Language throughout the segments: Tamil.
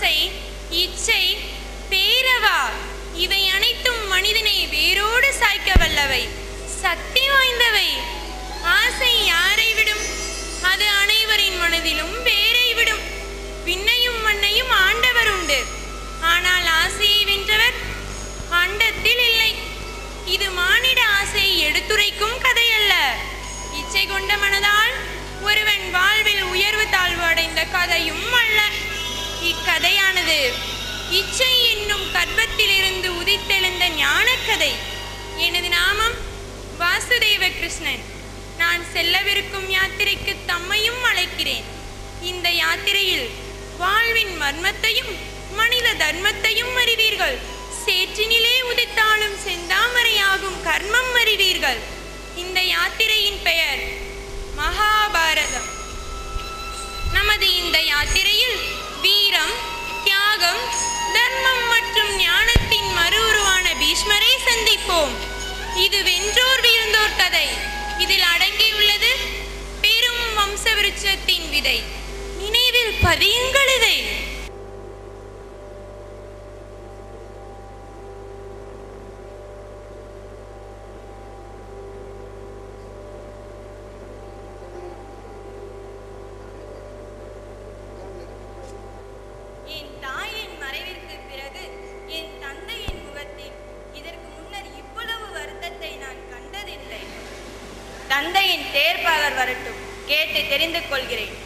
ஆசை, இச்சை, பேரவா இவை அனைத்தும் மனிதனை வேரோடு சாய்க்க வல்லவை, சக்தி வாய்ந்தவை. ஆசை யாரை விடும்? அது அனைவரின் மனதிலும் வேரை விடும். விண்ணையும் மண்ணையும் ஆண்டவர் உண்டு, ஆனால் ஆசையை வென்றவர் அண்டத்தில் இல்லை. இது மானிட ஆசையை எடுத்துரைக்கும் கதை அல்ல. இச்சை கொண்ட மனதால் ஒருவன் வாழ்வில் உயர்வு தாழ்வு அடைந்த கதையும் அல்ல. இக்கதையானது இச்சை என்னும் கர்ப்பத்திலிருந்து உதித்தெழுந்த ஞான கதை. எனது நாமம் வாசுதேவ கிருஷ்ணன். நான் செல்லவிருக்கும் யாத்திரைக்கு தம்மையும் அழைக்கிறேன். இந்த யாத்திரையில் வாழ்வின் மர்மத்தையும் மனித தர்மத்தையும் அறிவீர்கள். சேற்றினிலே உதித்தாலும் செந்தாமரையாகும் கர்மம் அறிவீர்கள். இந்த யாத்திரையின் பெயர் மகாபாரதம். நமது இந்த யாத்திரையில் வீரம், தியாகம், தர்மம் மற்றும் ஞானத்தின் மறு உருவான பீஷ்மரை சந்திப்போம். இது வென்றோர் வீழ்ந்தோர் கதை. இதில் அடங்கியுள்ளது பெரும் வம்ச விருட்சத்தின் விதை. நினைவில் பதியுங்கள் இதை. தந்தையின் தேர்ப்பாளர் வரட்டும், கேட்டு தெரிந்து கொள்கிறேன்.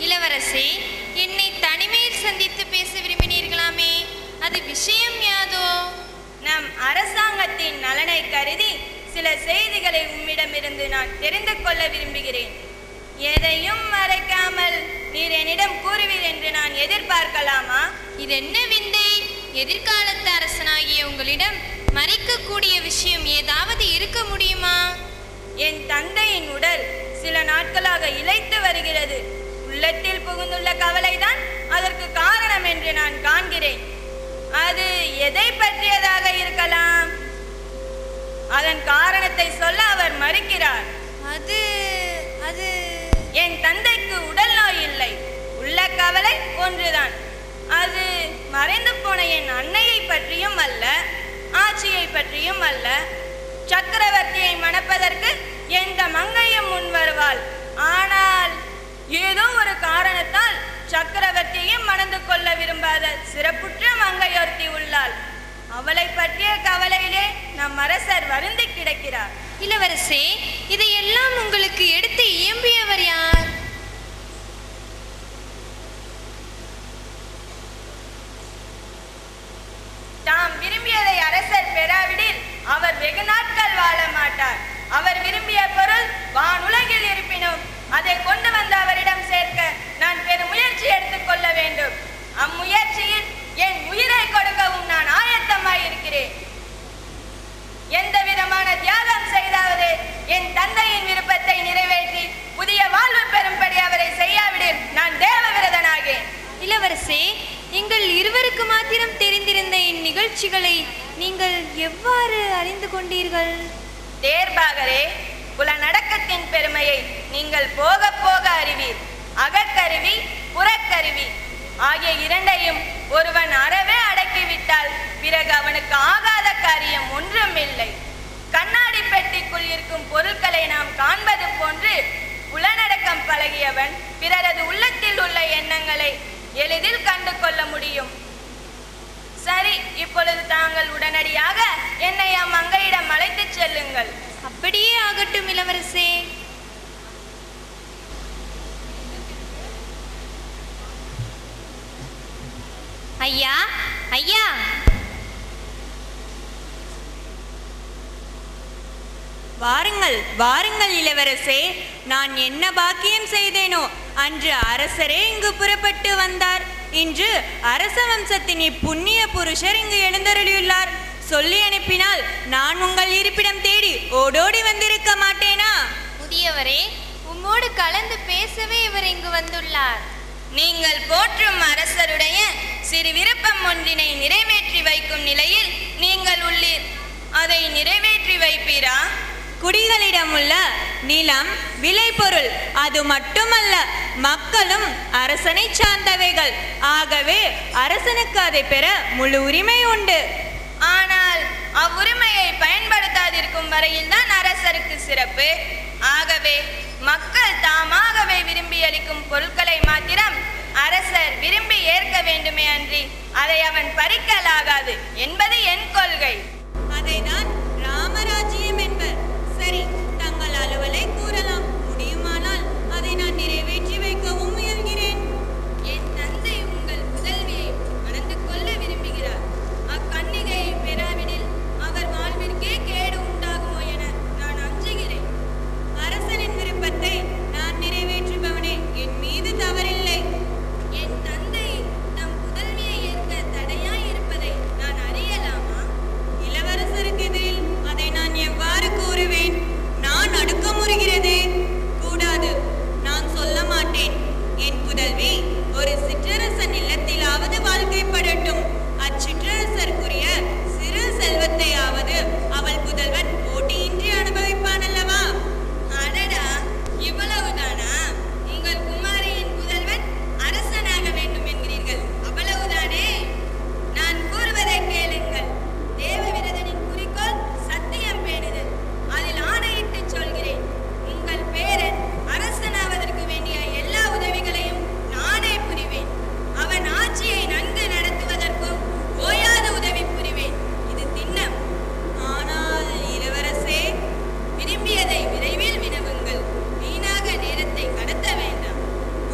இளவரசே, என்னை தனிமையில் சந்தித்து பேச விரும்பினீர்களாமே, அது விஷயம் யாதோ? நம் அரசாங்கத்தின் நலனை கருதி சில செய்திகளை உம்மிடமிருந்து நான் தெரிந்து கொள்ள விரும்புகிறேன். எதையும் மறைக்காமல் நீர் என்னிடம் கூறுவீர் என்று நான் எதிர்பார்க்கலாமா? இது என்ன விந்தை? எதிர்காலத்து அரசனாகிய உங்களிடம் மறைக்கக்கூடிய விஷயம் ஏதாவது இருக்க முடியுமா? என் தந்தையின் உடல் சில நாட்களாக இளைத்து வருகிறது. உள்ளத்தில் புகுந்துள்ள கவலைதான் அதற்கு காரணம் என்று நான் காண்கிறேன். அது எதை பற்றியதாக இருக்கலாம்? அதன் காரணத்தை சொல்ல அவர் மறுக்கிறார். அது என் தந்தைக்கு உடல் நோய் இல்லை, உள்ள கவலை ஒன்றுதான். அது மறைந்து போன என் அன்னையை பற்றியும் அல்ல, ஆட்சியை பற்றியும் அல்ல. சக்கரவர்த்தியை மணப்பதற்கு எந்த மங்கையும் முன் வருவாள். ஆனால் ஏதோ ஒரு காரணத்தால் சக்கரவர்த்தியையும் மணந்து கொள்ள விரும்பாத சிறப்புற்ற மங்கையொருத்தி உள்ளாள். அவளை பற்றிய கவலையிலே நம் அரசர் வருந்தி கிடக்கிறார். இளவரசே, இதையெல்லாம் உங்களுக்கு எடுத்து இயம்பியவர் யார்? தாம் விரும்பியதை அரசர் பெறாவிடில் அவர் வெகு நாட்கள் வாழ மாட்டார். அவர் விரும்பிய பொருள் வானுலகில் இருப்பினும் அதை கொண்டு வந்து அவரிடம் சேர்க்க நான் பெரும் முயற்சி எடுத்துக்கொள்ள வேண்டும். அம்முயற்சியில் என் உயிரை கொடுக்கவும் நான் ஆயத்தமாயிருக்கிறேன். எந்த விதமான தியாகம் செய்தாவது என் தந்தையின் விருப்பத்தை நிறைவேற்றி புதிய வாழ்வு பெறும்படி அவரை செய்யாவிடில் நான் தேவ விரதனாகேன். இளவரசே, எங்கள் இருவருக்கு மாத்திரம் தெரிந்திருந்த இந்நிகழ்ச்சிகளை நீங்கள் எவ்வாறு அறிந்து கொண்டீர்கள்? தேர்பாகரே, புலநடக்கத்தின் பெருமையை நீங்கள் போக போக அறிவீர். அகக்கருவி, புறக்கருவி ஆகிய இரண்டையும் ஒருவன் அறவே அடக்கிவிட்டால் பிறகு அவனுக்கு ஆகாத காரியம் ஒன்றும் இல்லை. கண்ணாடி பெட்டிக்குள் இருக்கும் பொருட்களை நாம் காண்பது போன்று புலநடக்கம் பழகியவன் பிறரது உள்ளத்தில் உள்ள எண்ணங்களை எளிதில் கண்டு கொள்ள முடியும். சரி, இப்பொழுது தாங்கள் உடனடியாக என்னை அம்மங்கையிடம் அழைத்துச் செல்லுங்கள். அப்படியே ஆகட்டும் இளவரசே. ஐயா, ஐயா! வாருங்கள் வாருங்கள் இளவரசே. நான் என்ன பாக்கியம் செய்தேனோ அன்று அரசரே இங்கு புறப்பட்டு வந்தார். இன்று அரச வம்சத்தின் இப்புண்ணிய புருஷர் இங்கு எழுந்தருளியுள்ளார். சொல்லி அனுப்பினால் நான் உங்கள் இருப்பிடம் தேடி ஓடோடி வந்திருக்க மாட்டேனா? முதியவரே, உம்மோடு கலந்து பேசவே இவர் இங்கு வந்துள்ளார். நீங்கள் போற்றும் அரசருடைய சிறு விருப்பம் ஒன்றினை நிறைவேற்றி வைக்கும் நிலையில் நீங்கள் உள்ளீர். அதை நிறைவேற்றி வைப்பீரா? குடிகளிடமுள்ள நிலம் விளைபொருள் அது மட்டுமல்ல, மக்களும் அரசனை சார்ந்தவைகள். ஆகவே அரசனுக்கு அதை பெற முழு உரிமை உண்டு. ஆனால் அவ்வுரிமையை பயன்படுத்தாதிருக்கும் வரையில் தான் அரசருக்கு சிறப்பு. ஆகவே மக்கள் தாமாகவே விரும்பி அளிக்கும் பொருட்களை மாத்திரம் அரசர் விரும்பி ஏற்க வேண்டுமே அன்றி அதை அவன் பறிக்கலாகாது என்பது என் கொள்கை. அதைதான் ராமராஜ்யம் என்பர். சரி, தங்கள் அலுவலை கூறலாம். முடியுமானால் அதை நான் நிறைவேற்றி வைக்கவும் முயல்கிறேன். என் தந்தை உங்கள் புதல்வியை மணந்து கொள்ள விரும்புகிறார். அக்கன்னிகையை பெறாவிடில் அவர் வாழ்விற்கே கேடு உண்டாகுமோ என நான் அஞ்சுகிறேன். அரசனின் விருப்பத்தை நான் நிறைவேற்றுபவனே, என் மீது தவறில்லை. என் தந்தை தம் புதல்வியை ஏற்க தடையாய் இருப்பதை நான் அறியலாமா? இளவரசருக்கு எதிரில் அதை நான் எவ்வாறு கூறுவேன்? நான் அடக்கமுறுகிறதே. கூடாது, நான் சொல்ல மாட்டேன். என் புதல்வி ஒரு சிற்றரசன் இல்லத்திலாவது வாழ்க்கைப்படட்டும். அச்சிற்றரசருக்குரிய சிறு செல்வத்தையாவது அவள் புதல்வன் போட்டியின்றி அனுபவிப்பான் அல்லவா? அடடா, இவ்வளவுதானா? உங்கள் குமாரியின் புதல்வன் அரசனாக வேண்டும் என்கிறீர்கள், அவ்வளவுதானே? நான் கூறுவதை கேளுங்கள். தேவவிரதனின் குறிக்கோள் சத்தியம் பேணுதல். அதில் ஆணையிட்டு சொல்கிறேன், உங்கள் பேரன் அரசனாவதற்கு வேண்டிய எல்லா உதவிகளையும் நானே புரிவேன். அவன் ஆட்சியை நன்கு நடத்துவதற்கும் ஓயாத உதவி புரிவேன். இது திண்ணம். ஆனால் இளவரசே, விரும்பியதை விரைவில் வினவுங்கள். வீணாக நேரத்தை கடத்த வேண்டாம்.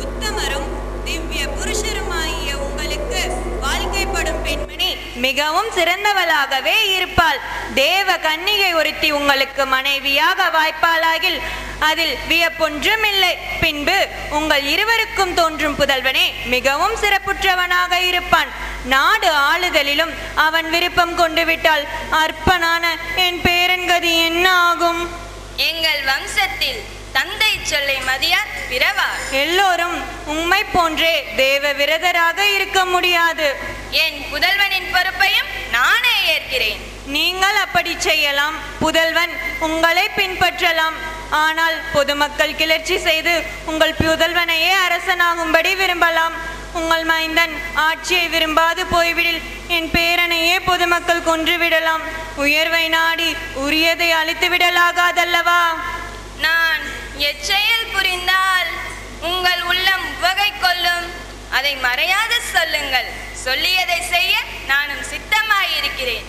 உத்தமரும் திவ்ய புருஷருமாகிய உங்களுக்கு வாழ்க்கைப்படும் பெண்மணி மிகவும் சிறந்தவளாகவே இருப்பாள். தேவ கன்னிகை ஒருத்தி உங்களுக்கு மனைவியாக வாய்ப்பாளாகில் அதில் வியப்பொன்றும் இல்லை. பின்பு உங்கள் இருவருக்கும் தோன்றும் புதல்வனே மிகவும் சிறப்புற்றவனாக இருப்பான். நாடு ஆளுதலிலும் அவன் விருப்பம் கொண்டு விட்டால் அற்பனான என் பேரன்கதி என்ன ஆகும்? எங்கள் வம்சத்தில் தந்தை சொல்லை மதியார் பிறவார். எல்லோரும் உம்மை போன்றே தேவ விரதராக இருக்க முடியாது. என் புதல்வனின் பொறுப்பையும் நானே ஏற்கிறேன். நீங்கள் அப்படி செய்யலாம், புதல்வன் உங்களை பின்பற்றலாம். ஆனால் பொதுமக்கள் கிளர்ச்சி செய்து உங்கள் புதல்வனையே அரசனாகும்படி விரும்பலாம். உங்கள் மைந்தன் ஆட்சியை விரும்பாது போய்விடில் என் பேரனையே பொதுமக்கள் கொன்றுவிடலாம். உயர்வை நாடி உரியதை அழித்து விடலாகாதல்லவா? நான் எச்செயல் புரிந்தால் உங்கள் உள்ளம் உவகை கொள்ளும். அதை மறையாது சொல்லுங்கள். சொல்லியதை செய்ய நானும் சித்தமாயிருக்கிறேன்.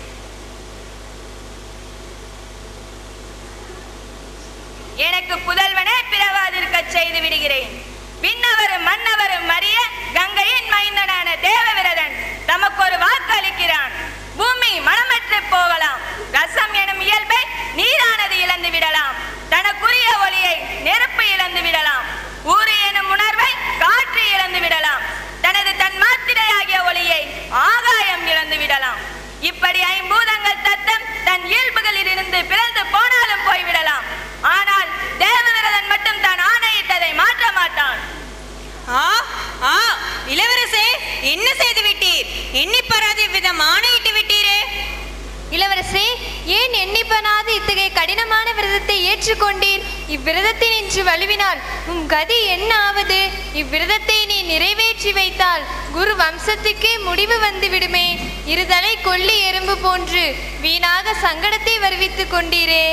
எனக்கு புதல்வனே பிறவாதிருக்க செய்து விடுகிறேன். விண்ணவரும் மன்னவரும் அறிய கங்கையின் மைந்தனான தேவவிரதன் தமக்கு ஒரு வாக்கு அளிக்கிறான். பூமி மனமற்று போகலாம். ரசம் எனும் இயல்பை நீரானது இழந்து விடலாம். தனக்குரிய ஒளியை நெருப்பு இழந்து விடலாம். ஊறு எனும் உணர்வை காற்று இழந்து விடலாம். தனது தன்மாத்திரையாகிய ஒளியை ஆகாயம் இழந்து விடலாம். இப்படி ஐம்பூதங்கள் தத்தம் தன் இயல்புகளில் இருந்து பிறந்து போனாலும் போய்விடலாம். ஆனால் தேவவிரதன் மட்டும் தான் ஆணையிட்டதை மாற்ற மாட்டான். இளவரசே, என்ன செய்து விட்டீர்? எண்ணி பாராத விதம் ஆணையிட்டு விட்டீரே. இளவரசே, ஏன் எண்ணிப்பனாது இத்தகைய கடினமான விரதத்தை ஏற்றுக்கொண்டீர்? இவ்விரதத்தை நின்று வலுவினால் உம் கதி என்ன ஆவது? இவ்விரதத்தை நீ நிறைவேற்றி வைத்தால் குரு வம்சத்துக்கே முடிவு வந்து விடுமே. இருதலை கொல்லி எறும்பு போன்று வீணாக சங்கடத்தை வருவித்துக் கொண்டீரே.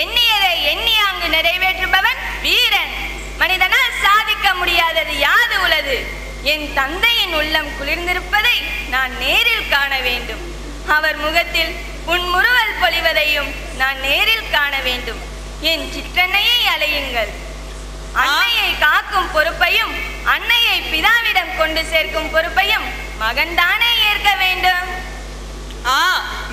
எண்ணியதை எண்ணியாங்கு நிறைவேற்றுபவன் வீரன். மனிதனால் சாதிக்க முடியாதது யாது உளது? என் தந்தையின் உள்ளம் குளிர்ந்திருப்பதை நான் நேரில் காண வேண்டும். அவர் முகத்தில் புன்முறுவல் பொழிவதையும் நான் நேரில் காண வேண்டும். என் சிற்றன்னையை அலையுங்கள். அன்னையை காக்கும் பொறுப்பையும் அன்னையை பிதாவிடம் கொண்டு சேர்க்கும் பொறுப்பையும் மகன்தானே ஏற்க வேண்டும்.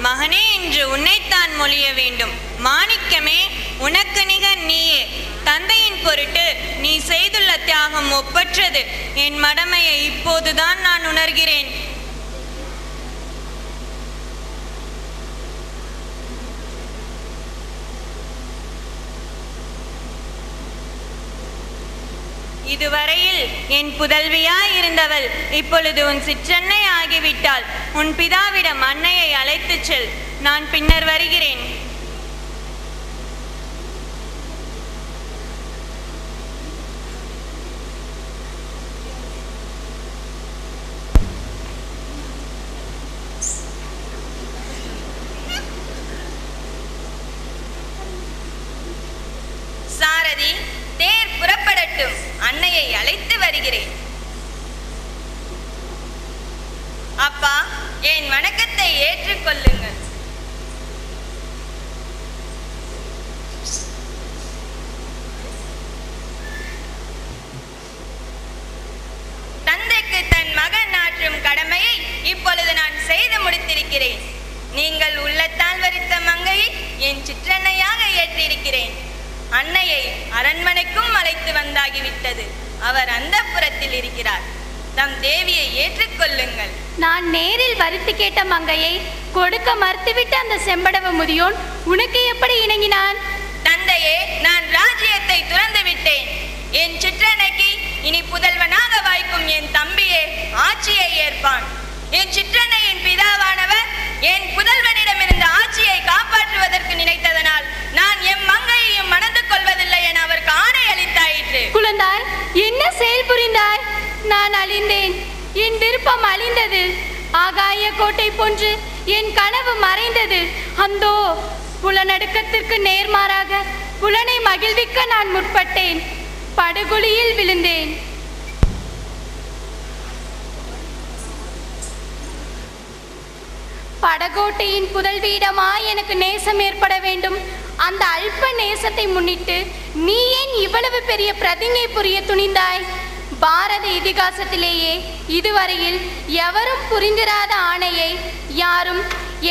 மகனே என்று உன்னைத்தான் மொழிய வேண்டும். மாணிக்கமே, உனக்கு நிகர் நீயே. தந்தையின் பொருட்டு நீ செய்துள்ள தியாகம் ஒப்பற்றது. என் மடமையை இப்போதுதான் நான் உணர்கிறேன். இதுவரையில் என் புதல்வியாய் இருந்தவள் இப்பொழுது உன் சிற்றன்னை ஆகிவிட்டாள். உன் பிதாவிடம் அன்னையை அழைத்துச் செல். நான் பின்னர் வருகிறேன். அன்னையை அழைத்து வருகிறேன். அப்பா, என் வணக்கத்தை ஏற்றுக்கொள்ளுங்கள். தந்தைக்கு தன் மகன் ஆற்றும் கடமையை இப்பொழுது நான் செய்து முடித்திருக்கிறேன். நீங்கள் உள்ளத்தால் வரித்த மங்கையை என் சிற்றன்னையாக ஏற்றிருக்கிறேன். அன்னையை அரண்மனைக்கும் அழைத்து வந்தாகிவிட்டது. அவர் அந்தப்புறத்தில் இருக்கிறார். தம் தேவியை ஏற்றுக்கொள்ளுங்கள். நான் நேரில் வரித்து கேட்ட மங்கையை கொடுக்க மறுத்துவிட்ட அந்த செம்படவ முதியோன் உனக்கு எப்படி இணங்கினான்? தந்தையே, நான் ராஜ்யத்தை துறந்து விட்டேன். என் சிற்றன்னைக்கு இனி புதல்வனாக வாய்க்கும் என் தம்பியே ஆட்சியை ஏற்பான். என் சிற்றன்னையின் பிதாவானவர் என் புதல்வனிடமிருந்த ஆட்சியை காப்பாற்றுவதற்கு நினைத்ததனால் நான் எம் மங்கையையும் மணந்து கொள்வதில்லை என அவருக்கு ஆணை அளித்தாயிற்று. குழந்தாய், என்ன செயல் புரிந்தாய்? நான் அழிந்தேன். என் விருப்பம் அழிந்தது. ஆகாய கோட்டை போன்று என் கனவு மறைந்தது. அந்தோ புலநடுக்கத்திற்கு நேர்மாறாக புலனை மகிழ்விக்க நான் முற்பட்டேன். படுகுழியில் விழுந்தேன். படகோட்டையின் புதல்வியிடமா எனக்கு நேசம் ஏற்பட வேண்டும்? அந்த அல்ப நேசத்தை முன்னிட்டு நீ ஏன் இவ்வளவு பெரிய பிரதிஞை புரிய துணிந்தாய்? பாரத இதிகாசத்திலேயே இதுவரையில் எவரும் புரிந்திராத ஆணையை, யாரும்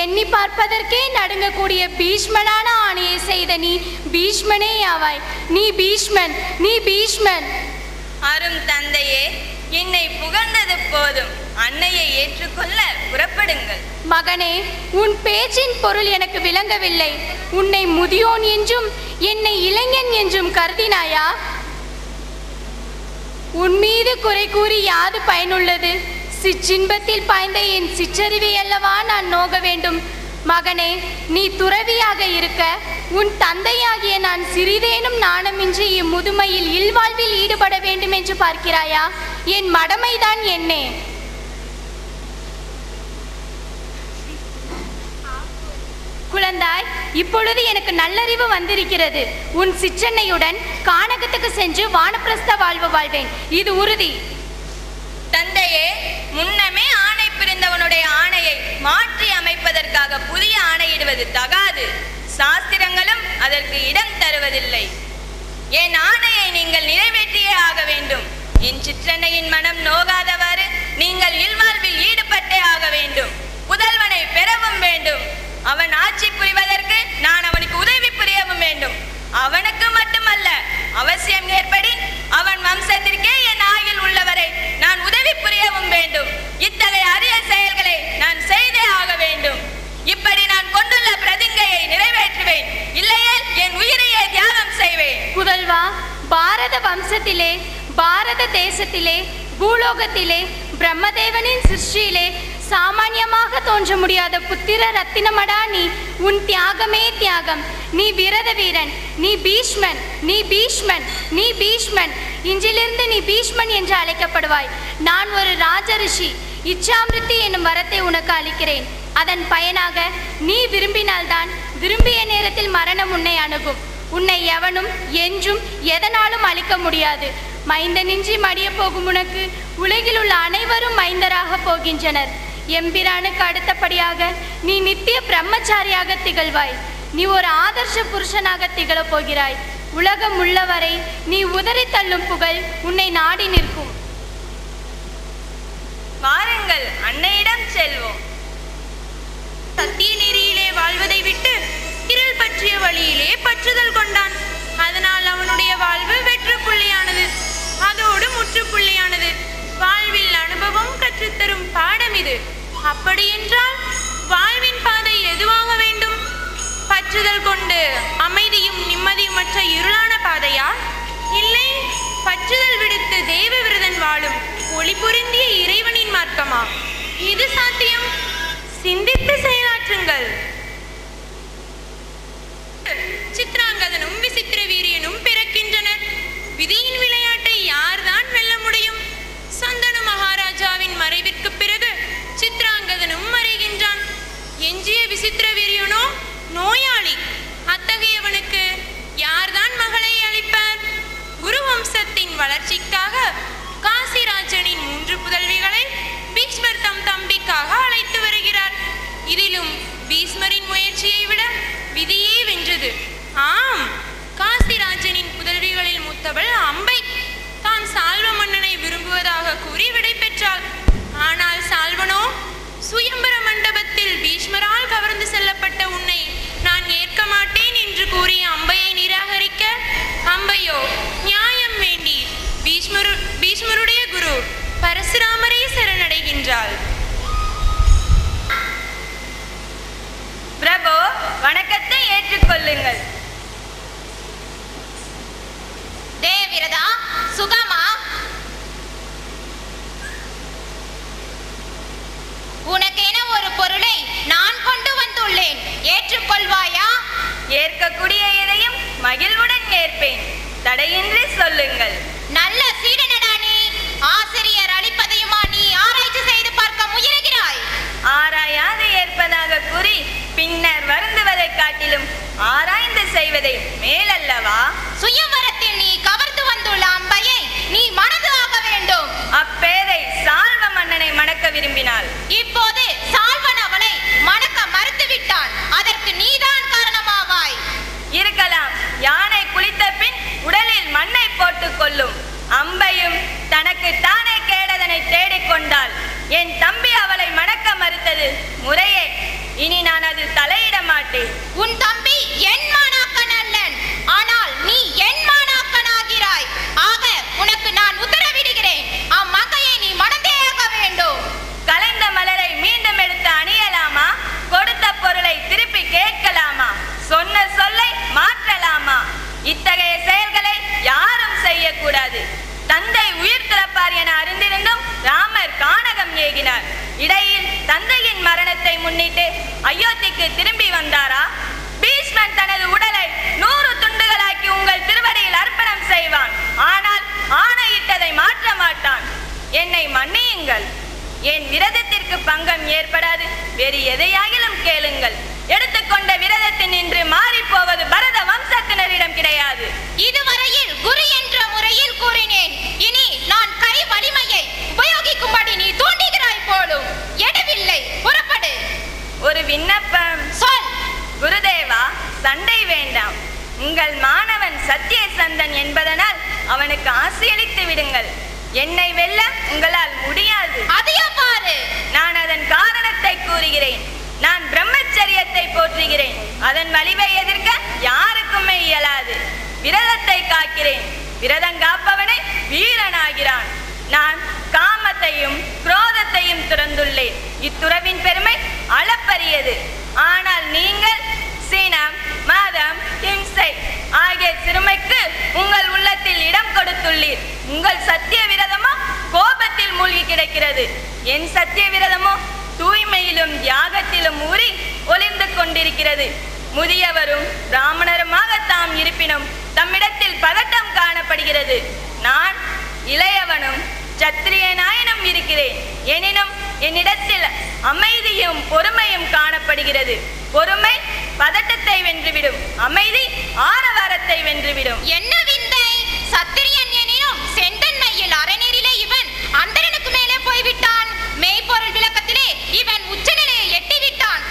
எண்ணி பார்ப்பதற்கே நடுங்கக்கூடிய பீஷ்மனான ஆணையை செய்த நீ பீஷ்மனே ஆவாய். நீ பீஷ்மன், நீ பீஷ்மன். அரும் தந்தையே, என்னை புகழ்ந்தது போதும். அன்னையை ஏற்றுக்கொள்ள புறப்படுங்கள். மகனே, உன் பேச்சின் பொருள் எனக்கு விளங்கவில்லை. உன்னை முதியோன் என்றும் என்னை இளைஞன் என்றும் கருதினாயா? உன் மீது குறை கூறி யாது பயனுள்ளது? சிற்றின்பத்தில் பாய்ந்த என் சிற்றறிவை அல்லவா நான் நோக வேண்டும். மகனே, நீ துறவியாக இருக்க உன் தந்தையாகிய நான் சிறிதேனும் நாணமின்றி இம்முதுமையில் இல்வாழ்வில் ஈடுபட வேண்டும் என்று பார்க்கிறாயா? என் மடமைதான் என்னே. குழந்தாய், இப்பொழுது எனக்கு நல்லறிவு வந்திருக்கிறது. உன் சிற்றன்னையுடன் கானகத்துக்கு சென்று வானப்பிரஸ்த வாழ்வு வாழ்வேன், இது உறுதி. தந்தையே, முன்னமே ஆணை பிரிந்தவனுடைய ஆணையை மாற்றி அமைப்பதற்காக புதிய ஆணையிடுவது தகாது. சாஸ்திரங்களும் அதற்கு இடம் தருவதில்லை. என் ஆணையை நீங்கள் நிறைவேற்றியே ஆக வேண்டும். என் சிற்றன்னையின் மனம் நோகாதவாறு நீங்கள் இல்வாழ்வில் ஈடுபட்டே ஆக வேண்டும். புதல்வனை பெறவும் வேண்டும். அவன் ஆட்சி புரிவதற்கு நான் அவனுக்கு உதவி புரியவும் வேண்டும். அவனுக்கு மட்டுமல்ல, அவசியம் ஏற்படி அவன் வம்சத்திற்கே என் ஆயுள் உள்ளவரை நான் உதவி புரியவும் வேண்டும். இத்தகைய அரிய செயல்களை நான் செய்தே ஆக வேண்டும். இப்படி நான் கொண்டுள்ள பிரதிங்கையை நிறைவேற்றுவேன். இல்லையே என் உயிரையே தியாகம் செய்வேன். புதல்வா, பாரத வம்சத்திலே, பாரத தேசத்திலே, பூலோகத்திலே, பிரம்மதேவனின் சிருஷ்டியிலே சாமான்யமாக தோன்ற முடியாத புத்திர ரத்தினமடா நீ. உன் தியாகமே தியாகம். நீ விரத வீரன். நீ பீஷ்மன், நீ பீஷ்மன், நீ பீஷ்மன். இன்றிலிருந்து நீ பீஷ்மன் என்று அழைக்கப்படுவாய். நான் ஒரு ராஜரிஷி. இச்சாமிருத்தி என்னும் வரத்தை உனக்கு அளிக்கிறேன். அதன் பயனாக நீ விரும்பினால்தான் விரும்பிய நேரத்தில் மரணம் உன்னை அணுகும். உன்னை எவனும் என்றும் எதனாலும் அழிக்க முடியாது. மைந்தனின்றி மடிய போகும் உனக்கு உலகில் உள்ள அனைவரும் மைந்தராக போகின்றனர். எம்பிரானுக்கு அடுத்தபடியாக நீ நித்திய பிரம்மச்சாரியாக திகழ்வாய். நீ ஒரு ஆதர்ஷ புருஷனாக திகழப் போகிறாய். உலகம் உள்ளவரை நீ உதறி தள்ளும் புகழ் உன்னை நாடி நிற்கும். வாருங்கள், அன்னையிடம் செல்வோம். சத்திய நெறியிலே வாழ்வதை விட்டு இருள் பற்றிய வழியிலே பற்றுதல் கொண்டான். அதனால் அவனுடைய வாழ்வு வெற்று புள்ளியானது, அதோடு முற்றுப்புள்ளியானது. வாழ்வில் அனுபவம் கற்றுத்தரும் பாடம் இது. அப்படியென்றால் வாழ்வின் பாதை எதுவாக வேண்டும்? பற்றுதல் கொண்டு அமைதியும் நிம்மதியுமற்ற இருளான பாதையா? இல்லை, பற்றுதல் விடுத்து தேவ விரதன் வாழும் ஒளி பொருந்திய இறைவனின் மார்க்கமா? இது சாத்தியம். சிந்தித்து செயலாற்றுங்கள். சித்ராங்கதனும் விசித்திர வீரியனும் பிறக்கின்றனர். விதியின் விளையாட்டை யார்தான் வெல்ல முடியும்? சந்தனு மகாராஜாவின் மறைவிற்கு பிறகு சித்ராங்கதனும் மறைகின்றான். எஞ்சிய விசித்திர வீரியனோ நோயாளி. அத்தகையவனுக்கு யார்தான் மகளை அளிப்பார்? குரு வம்சத்தின் வளர்ச்சிக்காக பரசுராமரை சரணடைகின்றாள். பிரபு, வணக்கத்தை ஏற்றுக்கொள்ளுங்கள். தேவிரதா, சுகமா? உனக்கென ஒரு பொருளை நான் கொண்டு வந்துள்ளேன், ஏற்றுக்கொள்வாயா? ஏற்கக்கூடிய எதையும் மகிழ்வுடன் ஏற்பேன். தடையின்றி சொல்லுங்கள். நல்ல சீடனடா நீ. ஆசிரியர் அளிப்பதையுமா நீ ஆராய்ச்சி செய்து பார்க்க முயலுகிறாய்? ஆராயாது ஏற்பதாக கூறி பின்னர் வருந்துவதை காட்டிலும் ஆராய்ந்து செய்வதை மேலல்லவா? சுயவரத்தில் நீ கவர்ந்து வந்துள்ள அம்பையை நீ மனது ஆக வேண்டும். அப்பேரை சால்வ மன்னனை மணக்க விரும்பினாள். இப்போது சால்வன் அவளை மணக்க மறுத்துவிட்டான். அதற்கு நீதான் காரணமாவாய். இருக்கலாம். யானை குளித்த பின் உடலில் மண்ணை போட்டுக் கொள்ளும். அம்பையும் தனக்கு தானே கேடதனை தேடிக்கொண்டாள். என் தம்பி அவளை மணக்க மறுத்தது முறையே. இனி நான் அதில் தலையிட மாட்டேன். உன் தம்பி என் மாணாக்கன் அல்லன், ஆனால் நீ என் மாணாக்கன் ஆகிறாய். ஆக உனக்கு நான் உத்தரவிடுகிறேன், அம்மங்கையை நீ மணந்தே ஆக வேண்டும். கலைந்த மலரை மீண்டும் எடுத்து அணியலாமா? கொடுத்த பொருளை திருப்பி கேட்கலாமா? சொன்ன சொல்லை மாற்றலாமா? இத்தகைய செயல்களை யாரும் செய்யக்கூடாது. தந்தை உயிர் திறப்பார் என அறிந்திருந்தும் ராமர் கானகம் ஏகினார். இடையில் தந்தையின் மரணத்தை முன்னிட்டு அயோத்திக்கு திரும்பி வந்தாரா? பீஷ்மன் தனது உடலை 100 துண்டுகளாக்கி உங்கள் திருவடியில் அர்ப்பணம் செய்வான். ஆனால் ஆணையிட்டதை மாற்ற மாட்டான். என்னை மன்னியுங்கள். என் விரதத்திற்கு பங்கம் ஏற்படாது. வேறு எதையாகிலும் கேளுங்கள். எடுத்துக்கொண்ட விரதத்தின் இன்று மாறி போவது பரத வம்சத்தினரிடம் கிடையாது. இதுவரையில் குரு என்ற முறையில் கூறினேன். இனி நான் கை வலிமையை உபயோகிக்கும்படி நீ தூண்டுகிறாய் போலும். எடுவில்லை, புறப்படு. ஒரு விண்ணப்பம். சொல். குருதேவா, சண்டை வேண்டாம். உங்கள் மாணவன் சத்தியசந்தன் என்பதனால் அவனுக்கு ஆசையளித்து விடுங்கள். என்னை வெல்ல உங்களால் முடியாது. அதையா பாரு. நான் அதன் காரணத்தை கூறுகிறேன். நான் பிரம்மச்சரியத்தை போற்றுகிறேன். அதன் வலிவை எதிர்க்க யாருக்குமே இயலாது. விரதத்தை காக்கிறேன். விரதம் காப்பவனை வீரனாகிறான். நான் காமத்தையும் குரோதத்தையும் துறந்துள்ளேன். இத்துறவின் பெருமை அளப்பரியது. ஆனால் நீங்கள் சீனம், மதம், ஹிம்சை ஆகிய சிறுமைக்கு உங்கள் உள்ளத்தில் இடம் கொடுத்துள்ளீர். உங்கள் சத்திய விரதமோ கோபத்தில் மூழ்கி கிடக்கிறது. என் சத்திய விரதமோ தூய்மையிலும் தியாகத்திலும் ஊறி ஒளிந்து கொண்டிருக்கிறது. முதியவரும் பிராமணருமாக தாம் இருப்பினும் தம்மிடத்தில் பதட்டம் காணப்படுகிறது. நான் இளையவனும் சத்திரியனாயினும் இருக்கிறேன். எனினும் என்னிடத்தில் அமைதியும் பொறுமையும் காணப்படுகிறது. பொறுமை பதட்டத்தை வென்றுவிடும், அமைதி ஆரவாரத்தை வென்றுவிடும். என்ன விந்தை! சத்திரியன் எனினும் செந்தன்மையில் அறநெறியிலே இவன் அந்தரனுக்கு மேலே போய்விட்டான். மெய்ப்பொருள் விளக்கத்திலே இவன் உச்சநிலையை எட்டிவிட்டான்.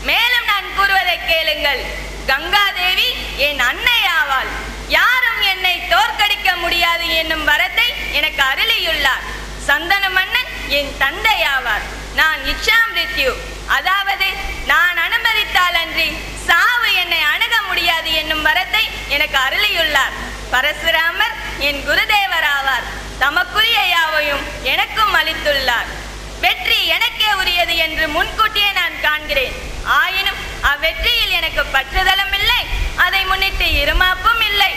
மேலும் நான் கூறுவதை கேளுங்கள். கங்காதேவி என் அன்னை ஆவாள். யாரும் என்னை தோற்கடிக்க முடியாது என்னும் வரத்தை எனக்கு அருளியுள்ளார். சந்தன மன்னன் என் தந்தை ஆவார். நான் இச்சாமிருத்யு, அதாவது நான் அனுமதித்தால் அன்றி சாவு என்னை அணுக முடியாது என்னும் வரத்தை எனக்கு அருளியுள்ளார். பரசுராமர் என் குருதேவர் ஆவார். தமக்குரிய யாவையும் எனக்கும் அளித்துள்ளார். வெற்றி எனக்கே உரியது என்று முன்கூட்டியே நான் காண்கிறேன். ஆயினும் அவ்வெற்றியில் எனக்கு பற்றுதலும் இல்லை, அதை முன்னிட்டு இருமாப்பும் இல்லை.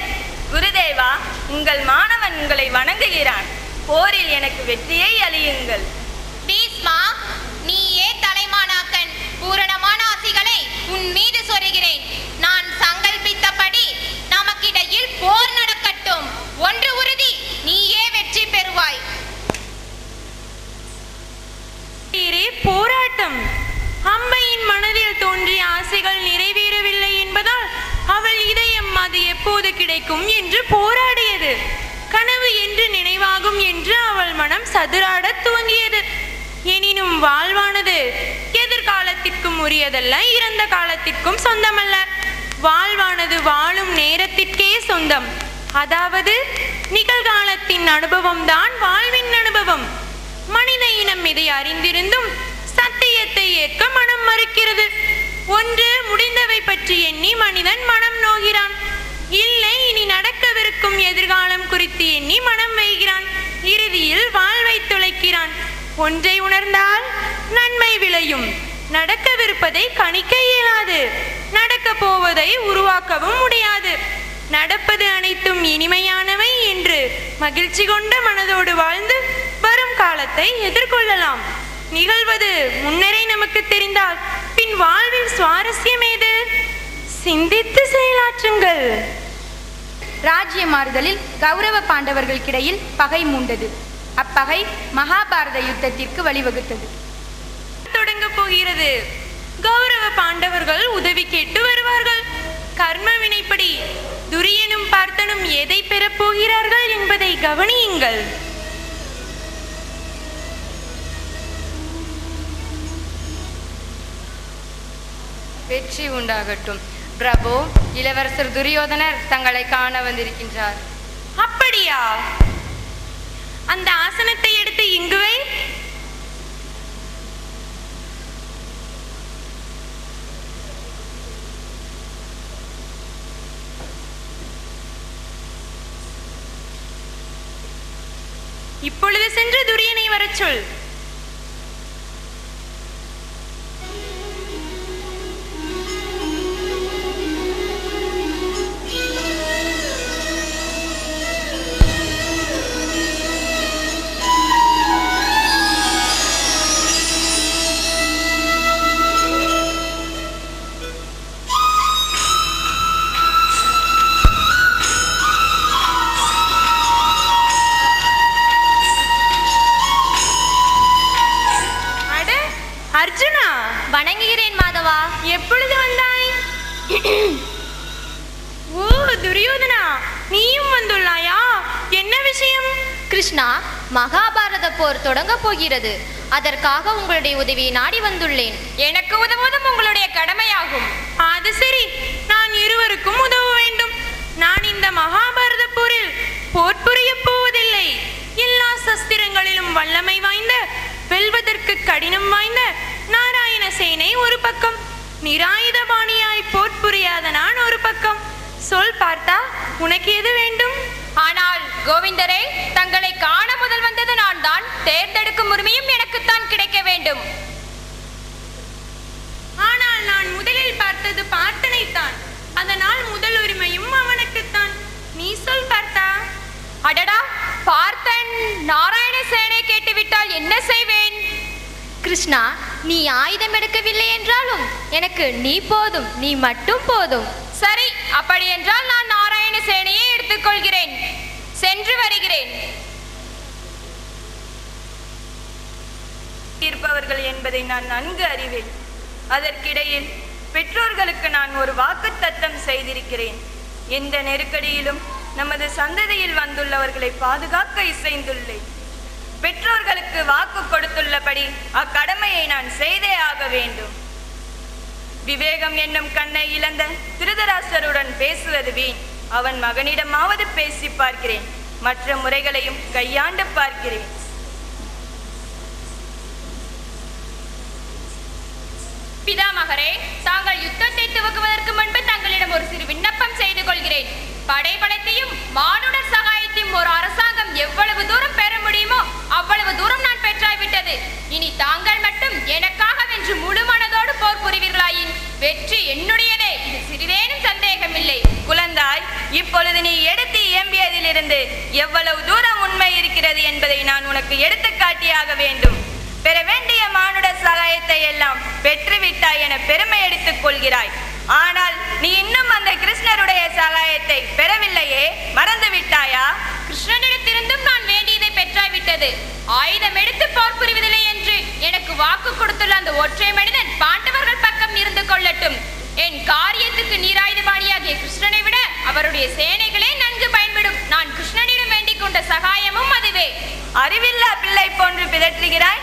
குருதேவா, உங்கள் மாணவன் உங்களை வணங்குகிறான். போரில் எனக்கு வெற்றியை அளியுங்கள். பீஷ்மா, நீயே தலைமானாக்கன். பூரணமான ஆசிகளை உன் மீது சொருகிறேன். நான் சங்கல்பித்தபடி நமக்கிடையில் போர் நடக்கட்டும். ஒன்று உறுதி, நீயே வெற்றி பெறுவாய். போராட்டம். அம்பையின் மனதில் தோன்றிய ஆசைகள் நிறைவேறவில்லை என்பதால் அவள் இதயம் அது எப்போது கிடைக்கும் என்று போராடியது. கனவு என்று நினைவாகும் என்று அவள் மனம் சதுராடத் துவங்கியது. எனினும் வாழ்வானது எதிர்காலத்திற்கும் உரியதல்ல, இறந்த காலத்திற்கும் சொந்தமல்ல. வாழ்வானது வாழும் நேரத்திற்கே சொந்தம். அதாவது நிகழ்காலத்தின் அனுபவம் தான் வாழ்வின் அனுபவம். மனித இனம் இதை அறிந்திருந்தும் சத்தியத்தை ஏற்க மனம் மறுக்கிறது. ஒன்று முடிந்தவை பற்றி எண்ணி மனிதன் மனம் நோகிறான். இல்லை, இனி நடக்கவிருக்கும் எதிர்காலம் குறித்து எண்ணி மனம் வைகிறான். இறுதியில் வாழ்வை துளைக்கிறான். ஒன்றை உணர்ந்தால் நன்மை விளையும். நடக்கவிருப்பதை கணிக்க இயலாது, நடக்க போவதை உருவாக்கவும் முடியாது. நடப்பது அனைத்தும் இனிமையானவை என்று மகிழ்ச்சி கொண்ட மனதோடு வாழ்ந்து வரும் காலத்தை எதிர்கொள்ளலாம். நிகழ்வது முன்னரே நமக்கு தெரிந்தால் பின் வாழ்வில் சுவாரஸ்யம் ஏது? சிந்தித்து செயலாற்றுங்கள். ராஜ்ய மாறுதலில் கௌரவ பாண்டவர்களுக்கிடையில் பகை மூண்டது. அப்பகை மகாபாரத யுத்தத்திற்கு வழிவகுத்தது. தொடங்க போகிறது. கௌரவ பாண்டவர்கள் உதவி கேட்டு வருவார்கள். கர்ம வினைப்படி துரியனும் பார்த்தனும் எதை பெறப் போகிறார்கள் என்பதை கவனியுங்கள். வெற்றி உண்டாகட்டும். பிரபு, இளவரசர் துரியோதனர் தங்களை காண வந்திருக்கின்றார். அப்படியா? அந்த ஆசனத்தை எடுத்து இங்கு வை. இப்பொழுது சென்று துரியனை வரச் சொல். அர்ஜுனா, வணங்குகிறேன் மாதவா. எப்பொழுது வந்தாய்? ஓ துரியோதனா, நீயும் வந்துள்ளாயா? என்ன விஷயம்? கிருஷ்ணா, மகாபாரத போர் தொடங்க போகிறது. அதற்காக உங்களுடைய உதவியை நாடி வந்துள்ளேன். எனக்கு உதவுவதும் உங்களுடைய கடமையாகும். அது சரி, நான் இருவருக்கும் உதவ வேண்டும். நான் இந்த மகாபாரத போரில் போர் புரியப் போவதில்லை. எல்லா சஸ்திரங்களிலும் வல்லமை வாய்ந்த, வெல்வதற்கு கடினம் வாய்ந்த நாராயண சேனை ஒரு பக்கம், நிராயுதபாணியாய் போர் புரியாத நான் ஒரு பக்கம். சொல் பார்த்தா, உனக்கு எது வேண்டும்? ஆனால் கோவிந்தரே, தங்களை காண முதல் வந்தது நான் தான். தேர்ந்தெடுக்கும் உரிமையும் எனக்குத்தான் கிடைக்க வேண்டும். ஆனால் நான் முதலில் பார்த்தது பார்த்தனைத்தான். அதனால் முதல் உரிமையும் அவனுக்குத்தான். நீ சொல் பார்த்தா. அடடா, பார்த்தன் நாராயண சேனை கேட்டுவிட்டால் என்ன செய்வேன்? கிருஷ்ணா, நீ ஆயுதம் எடுக்கவில்லை என்றாலும் எனக்கு நீ போதும், நீ மட்டும் போதும். சரி, அப்படி என்றால் நான் நாராயண சேனையை எடுத்துக்கொள்கிறேன். சென்று வருகிறேன். இருப்பவர்கள் என்பதை நான் நன்கு அறிவேன். அதற்கிடையில் பெற்றோர்களுக்கு நான் ஒரு வாக்குத்தத்தம் செய்திருக்கிறேன். எந்த நெருக்கடியிலும் நமது சந்ததியில் வந்துள்ளவர்களை பாதுகாக்க இசைந்துள்ளேன். பெற்றோர்களுக்கு வாக்கு கொடுத்துள்ளபடி அக்கடமையை நான் செய்தே ஆக வேண்டும். விவேகம் என்னும் கண்ணை இழந்த திருதராஷ்டிரருடன் பேசுவது வீண். அவன் மகனிடமாவது பேசி பார்க்கிறேன், மற்ற முறைகளையும் கையாண்டு பார்க்கிறேன். பிதாமகரே, தாங்கள் யுத்தத்தை துவக்குவதற்கு முன்பு தங்களிடம் ஒரு சிறு விண்ணப்பம் செய்து கொள்கிறேன். படைபலத்தையும் மானுடர் சகாயத்தையும் ஒரு அரசாங்கம் எவ்வளவு தூரம் பெற முடியுமோ அவ்வளவு தூரம் நான் பெற்றாய்விட்டது. இனி தாங்கள் மட்டும் எனக்காக வென்று முழு மனதோடு போர் புரிவீர்களாயின் வெற்றி என்னுடையதே, இது சிறிதேனும் சந்தேகமில்லை. குழந்தாய், இப்பொழுது நீ எடுத்து இயம்பியதிலிருந்து எவ்வளவு தூரம் உண்மை இருக்கிறது என்பதை நான் உனக்கு எடுத்து காட்டியாக வேண்டும். பெற வேண்டிய மானுட சகாயத்தை எல்லாம் பெற்றுவிட்டாய் என பெருமை எடுத்துக் கொள்கிறாய். ஆனால் நீ இன்னும் அந்த கிருஷ்ணருடைய சகாயத்தை பெறவில்லையே, மறந்து விட்டாயா? கிருஷ்ணனிடத்திலிருந்தும் நான் வேண்டியதை பெற்றாய்விட்டது. ஆயுதம் எடுத்து போர் புரிவதில்லை என்று எனக்கு வாக்கு கொடுத்துள்ள அந்த ஒற்றை மனிதன் பாண்டவர்கள் பக்கம் இருந்து கொள்ளட்டும். என் காரியத்துக்கு நீராயுதபாணியாகிய கிருஷ்ணனை விட அவருடைய சேனைகளே நன்கு பயன்படும். நான் கிருஷ்ணனிடம் வேண்டிக் கொண்ட சகாயமும் அதுவே. அறிவில்லா பிள்ளை போன்று பிதற்றுகிறாய்.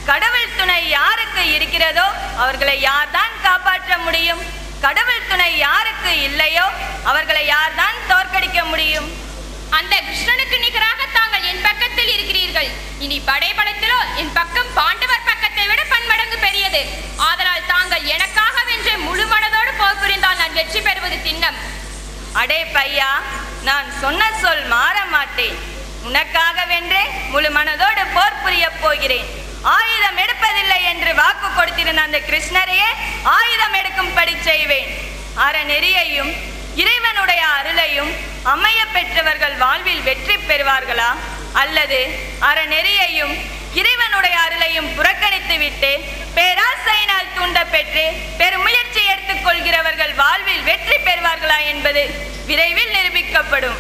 கடவுள் துணை யாருக்கு இருக்கிறதோ அவர்களை யார்தான் காப்பாற்ற முடியும்? கடவுள் துணை யாருக்கு இல்லையோ அவர்களை யார்தான் தோற்கடிக்க முடியும்? அந்த கிருஷ்ணனுக்கு நிகராக தாங்கள் என் பக்கத்தில் இருக்கிறீர்கள். இனி படைபலத்திலோ என் பக்கம் பாண்டவர் பக்கத்தை விட பன்மடங்கு பெரியது. ஆதலால் தாங்கள் எனக்காக வென்று முழு மனதோடு போர் புரிந்தால் நான் வெற்றி பெறுவது திண்ணம். அடே பையா, நான் சொன்ன சொல் மாற மாட்டேன். உனக்காக வென்றே முழு மனதோடு போர் புரியப் போகிறேன். ஆயுதம் எடுப்பதில்லை என்று வாக்கு கொடுத்திருந்த அந்த கிருஷ்ணரையே ஆயுதம் எடுக்கும்படி செய்வேன். அறநெறியையும் இறைவனுடைய அருளையும் அமைய பெற்றவர்கள் வாழ்வில் வெற்றி பெறுவார்களா, அல்லது அறநெறியையும் இறைவனுடைய அருளையும் புறக்கணித்து விட்டு பேராசையினால் தூண்ட பெற்று பெருமுயற்சி எடுத்துக்கொள்கிறவர்கள் வாழ்வில் வெற்றி பெறுவார்களா என்பது விரைவில் நிரூபிக்கப்படும்.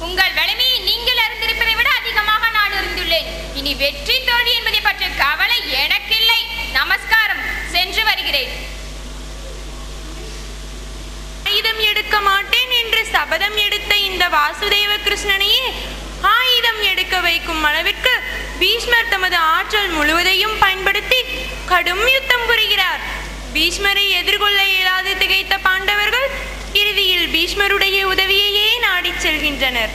உங்கள் வலிமையை நீங்கள் அறிந்திருப்பதை விட அதிகமாக நான் அறிந்துள்ளேன். இனி வெற்றி தோல்வி என்பதை பற்றிய கவலை எனக்கில்லை. நமஸ்காரம், சென்று வருகிறேன். ஆயுதம் எடுக்க மாட்டேன் என்று சபதம் எடுத்த இந்த வாசுதேவ கிருஷ்ணனையே ஆயுதம் எடுக்க வைக்கும் அளவிற்கு பீஷ்மர் தமது ஆற்றல் முழுவதையும் பயன்படுத்தி கடும் யுத்தம் புரிகிறார். பீஷ்மரை எதிர்கொள்ள இயலாது திகைத்த பாண்டவர்கள் இறுதியில் பீஷ்மருடைய உதவியையே நாடிச் செல்கின்றனர்.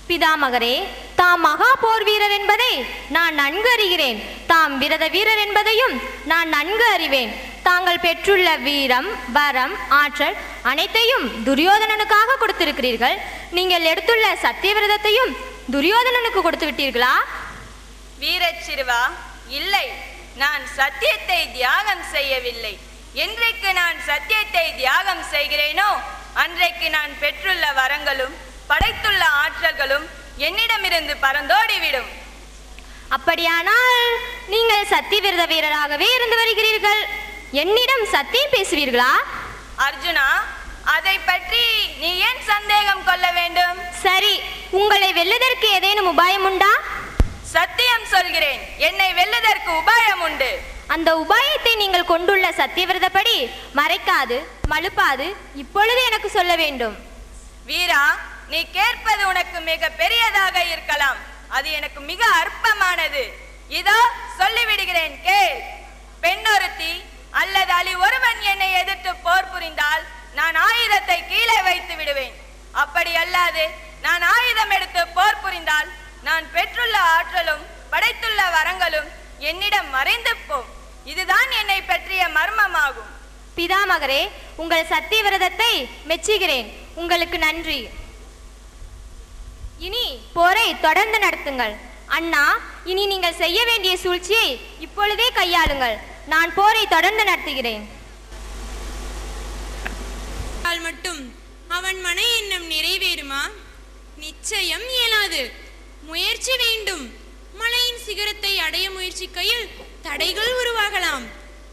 பிதாமகரே, தாம் மகா போர் வீரர் என்பதை நான் நன்கு அறிகிறேன். தாம் விரத வீரர் என்பதையும் நான் நன்கு அறிவேன். தாங்கள் பெற்றுள்ள வீரம், வரம், ஆற்றல் அனைத்தையும் துரியோதனனுக்காக கொடுத்திருக்கிறீர்கள். நீங்கள் எடுத்துள்ள சத்திய விரதத்தையும் துரியோதனனுக்கு கொடுத்து விட்டீர்களா? வீரச்சிறுவா, இல்லை, நான் சத்தியத்தை தியாகம் செய்யவில்லை. என்றைக்கு நான் சத்தியத்தை தியாகம் செய்கிறேனோ அன்றைக்கு நான் பெற்றுள்ள வரங்களும் படைத்துள்ள ஆற்றல்களும் என்னிடமிருந்து பறந்தோடிவிடும். அப்படியானால் நீங்கள் சத்திய விரத வீரராகவே இருந்து வருகிறீர்கள். என்னிடம் சத்தியம் பேசுவீர்களா? அர்ஜுனா, அதை பற்றி நீ ஏன் சந்தேகம் கொள்ள வேண்டும்? சரி, உங்களை வெல்லுவதற்கு ஏதேனும் உபாயம் உண்டா? சத்தியம் சொல்கிறேன், என்னை வெல்லுவதற்கு உபாயம் உண்டு. அந்த உபாயத்தை நீங்கள் கொண்டுள்ள சத்தியவிரதப்படி மறைக்காது மழுப்பாது இப்பொழுது எனக்கு சொல்ல வேண்டும். வீரா, நீ கேட்பது உனக்கு மிக பெரியதாக இருக்கலாம், அது எனக்கு மிக அற்பமானது. இதோ சொல்லிவிடுகிறேன், கேள். பெண்ணொருத்தி அல்லது அலி ஒருவன் என்னை எதிர்த்து போர் புரிந்தால் நான் ஆயுதத்தை கீழே வைத்து விடுவேன். அப்படி அல்லாது நான் ஆயுதம் எடுத்து போர் புரிந்தால் நான் பெற்றுள்ள ஆற்றலும் படைத்துள்ள வரங்களும் என்னிடம் மறைந்து போம். இதுதான் என்னை பற்றிய மர்மமாகும். பிதாமகரே, உங்கள் சத்திய விரதத்தை மெச்சுகிறேன். உங்களுக்கு நன்றி. இனி போரை தொடர்ந்து நடத்துங்கள். அண்ணா, இனி நீங்கள் செய்ய வேண்டிய சூழ்ச்சியை இப்பொழுதே கையாளுங்கள். நான் போரை தொடர்ந்து நடத்துகிறேன். மட்டும் அவன் மன எண்ணம் நிறைவேறுமா? நிச்சயம் இயலாது. முயற்சி வேண்டும். மலையின் சிகரத்தை அடைய முயற்சிக்கையில் தடைகள் உருவாகலாம்.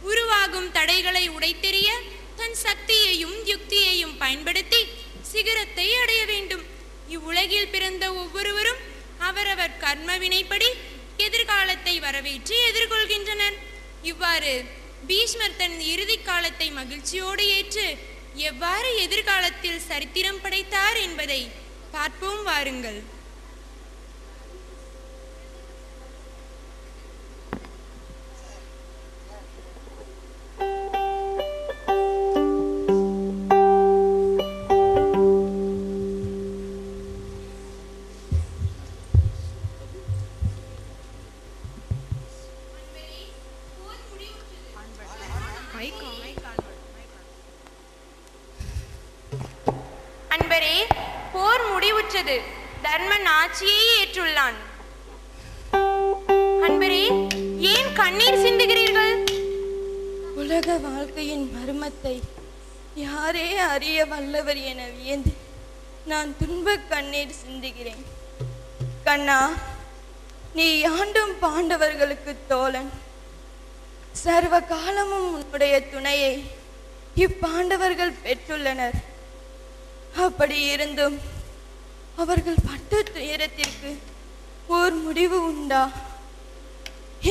உருவாகும் தடைகளை உடைத்தெறிய தன் சக்தியையும் யுக்தியையும் பயன்படுத்தி சிகரத்தை அடைய வேண்டும். இவ்வுலகில் பிறந்த ஒவ்வொருவரும் அவரவர் கர்ம வினைப்படி எதிர்காலத்தை வரவேற்று எதிர்கொள்கின்றனர். இவ்வாறு பீஷ்மர் தன் இறுதி காலத்தை மகிழ்ச்சியோடு ஏற்று எவ்வாறு எதிர்காலத்தில் சரித்திரம் படைத்தார் என்பதை பார்ப்போம் வாருங்கள். அன்பரே, போர் முடிவுற்றது. தர்மன் ஆட்சியை ஏற்றுள்ளான். அன்பரே, ஏன் கண்ணீர் சிந்துகிறீர்கள்? உலக வாழ்க்கையின் மர்மத்தை யாரே அறிய வல்லவர் என வியந்து நான் துன்ப கண்ணீர் சிந்துகிறேன். கண்ணா, நீ ஆண்டும் பாண்டவர்களுக்கு தோழன். சர்வ காலமும் உன்னுடைய துணையை இப்பாண்டவர்கள் பெற்றுள்ளனர். அப்படி இருந்தும் அவர்கள் பட்ட துயரத்திற்கு ஓர் முடிவு உண்டா?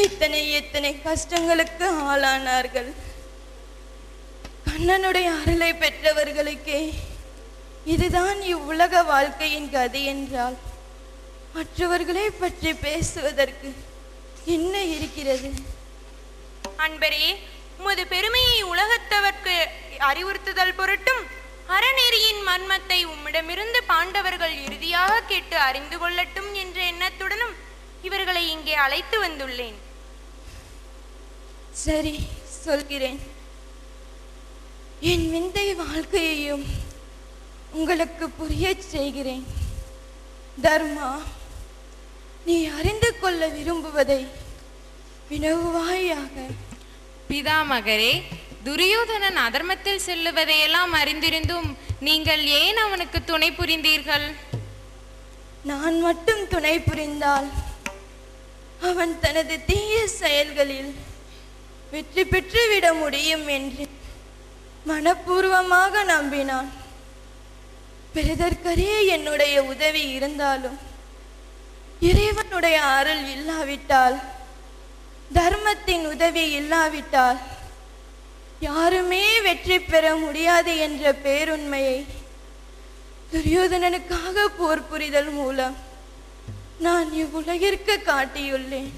எத்தனை எத்தனை கஷ்டங்களுக்கு ஆளானார்கள். கண்ணனுடைய அருளை பெற்றவர்களுக்கே இதுதான் இவ்வுலக வாழ்க்கையின் கதி என்றால் மற்றவர்களை பற்றி பேசுவதற்கு என்ன இருக்கிறது? அன்பரே, உமது பெருமையை உலகத்தவர்க்கு அறிவுறுத்துதல் பொருட்டும் அறநெறியின் மர்மத்தை உம்மிடமிருந்து பாண்டவர்கள் இறுதியாக கேட்டு அறிந்து கொள்ளட்டும் என்ற எண்ணத்துடனும் இவர்களை இங்கே அழைத்து வந்துள்ளேன். சரி, சொல்கிறேன். என் விந்தை வாழ்க்கையையும் உங்களுக்கு புரியச் செய்கிறேன். தர்மா, நீ அறிந்து கொள்ள விரும்புவதை வினவுவாயாக. பிதாமகரே, துரியோதனன் அதர்மத்தில் செல்லுவதையெல்லாம் அறிந்திருந்தும் நீங்கள் ஏன் அவனுக்கு துணை புரிந்தீர்கள்? நான் மட்டும் துணை புரிந்தால் அவன் தனது தீய செயல்களில் வெற்றி பெற்றுவிட முடியும் என்று மனப்பூர்வமாக நம்பினான். பிறதற்கரிய என்னுடைய உதவி இருந்தாலும் இறைவனுடைய அருள் இல்லாவிட்டால், தர்மத்தின் உதவி இல்லாவிட்டால் யாருமே வெற்றி பெற முடியாது என்ற பேருண்மையை துரியோதனனுக்காக போர் புரிதல் மூலம் நான் இவ்வுலகிற்கு காட்டியுள்ளேன்.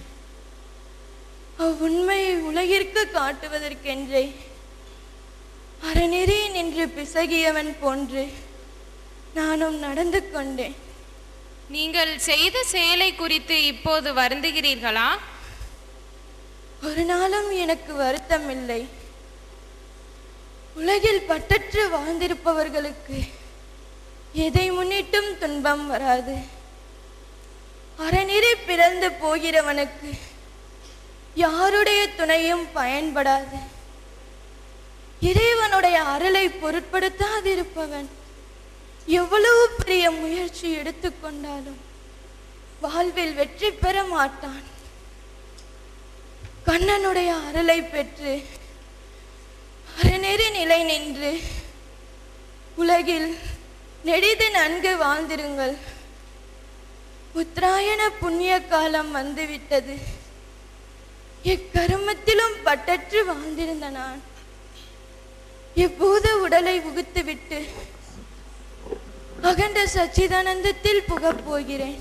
அவ்வுண்மையை உலகிற்கு காட்டுவதற்கென்றே அறநெறி நின்று பிசகியவன் போன்று நானும் நடந்து கொண்டேன். நீங்கள் செய்த செயலை குறித்து இப்போது வருந்துகிறீர்களா? ஒரு நாளும் எனக்கு வருத்தம் இல்லை. உலகில் பற்றற்று வாழ்ந்திருப்பவர்களுக்கு எதை முன்னிட்டும் துன்பம் வராது. அறநெறி பிறந்து போகிறவனுக்கு யாருடைய துணையும் பயன்படாது. இறைவனுடைய அருளை பொருட்படுத்தாதிருப்பவன் எவ்வளவு பெரிய முயற்சி எடுத்துக்கொண்டாலும் வாழ்வில் வெற்றி பெற மாட்டான். கண்ணனுடைய அருளை பெற்று அறநெறி நிலை நின்று உலகில் நெடிது நன்கு வாழ்ந்திருங்கள். உத்தராயண புண்ணிய காலம் வந்துவிட்டது. எக்கருமத்திலும் பட்டற்று வாழ்ந்திருந்த நான் எப்போது உடலை உகுத்துவிட்டு அகண்ட சச்சிதானந்தத்தில் புகப் போகிறேன்.